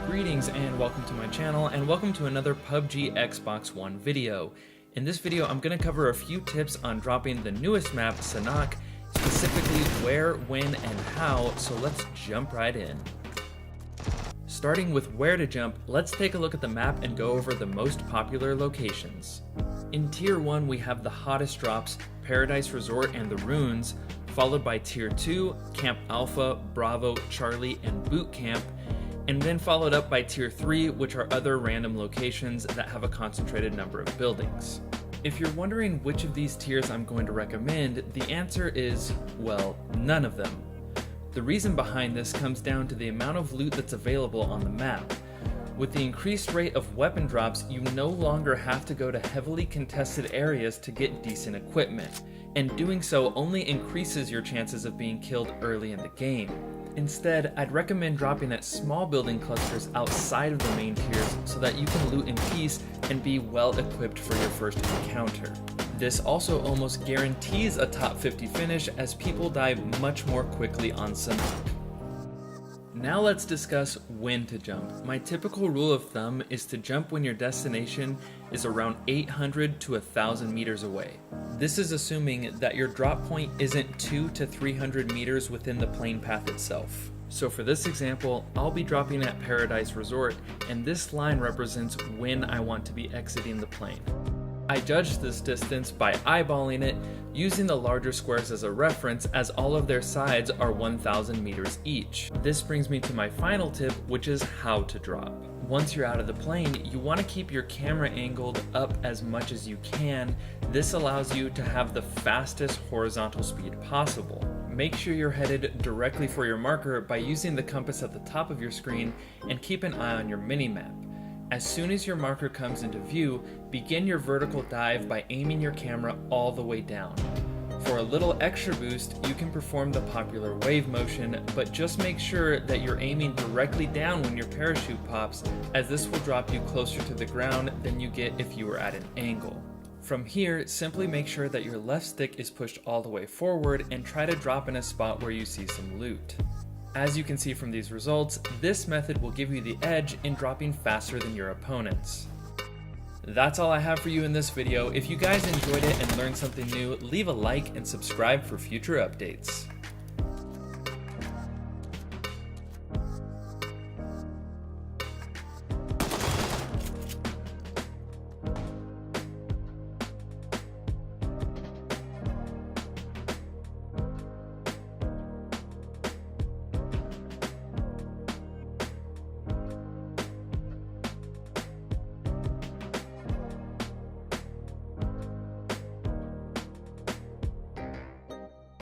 Greetings and welcome to my channel, and welcome to another PUBG Xbox One video. In this video, I'm going to cover a few tips on dropping the newest map, Sanhok, specifically where, when, and how, so let's jump right in. Starting with where to jump, let's take a look at the map and go over the most popular locations. In Tier 1, we have the hottest drops, Paradise Resort and the Ruins, followed by Tier 2, Camp Alpha, Bravo, Charlie, and Boot Camp, and then followed up by Tier 3, which are other random locations that have a concentrated number of buildings. If you're wondering which of these tiers I'm going to recommend, the answer is, well, none of them. The reason behind this comes down to the amount of loot that's available on the map. With the increased rate of weapon drops, you no longer have to go to heavily contested areas to get decent equipment, and doing so only increases your chances of being killed early in the game. Instead, I'd recommend dropping at small building clusters outside of the main tiers so that you can loot in peace and be well equipped for your first encounter. This also almost guarantees a top 50 finish, as people die much more quickly on Sanhok. Now let's discuss when to jump. My typical rule of thumb is to jump when your destination is around 800 to 1,000 meters away. This is assuming that your drop point isn't 200 to 300 meters within the plane path itself. So for this example, I'll be dropping at Paradise Resort, and this line represents when I want to be exiting the plane. I judged this distance by eyeballing it, using the larger squares as a reference, as all of their sides are 1,000 meters each. This brings me to my final tip, which is how to drop. Once you're out of the plane, you want to keep your camera angled up as much as you can. This allows you to have the fastest horizontal speed possible. Make sure you're headed directly for your marker by using the compass at the top of your screen, and keep an eye on your mini-map. As soon as your marker comes into view, begin your vertical dive by aiming your camera all the way down. For a little extra boost, you can perform the popular wave motion, but just make sure that you're aiming directly down when your parachute pops, as this will drop you closer to the ground than you get if you were at an angle. From here, simply make sure that your left stick is pushed all the way forward and try to drop in a spot where you see some loot. As you can see from these results, this method will give you the edge in dropping faster than your opponents. That's all I have for you in this video. If you guys enjoyed it and learned something new, leave a like and subscribe for future updates.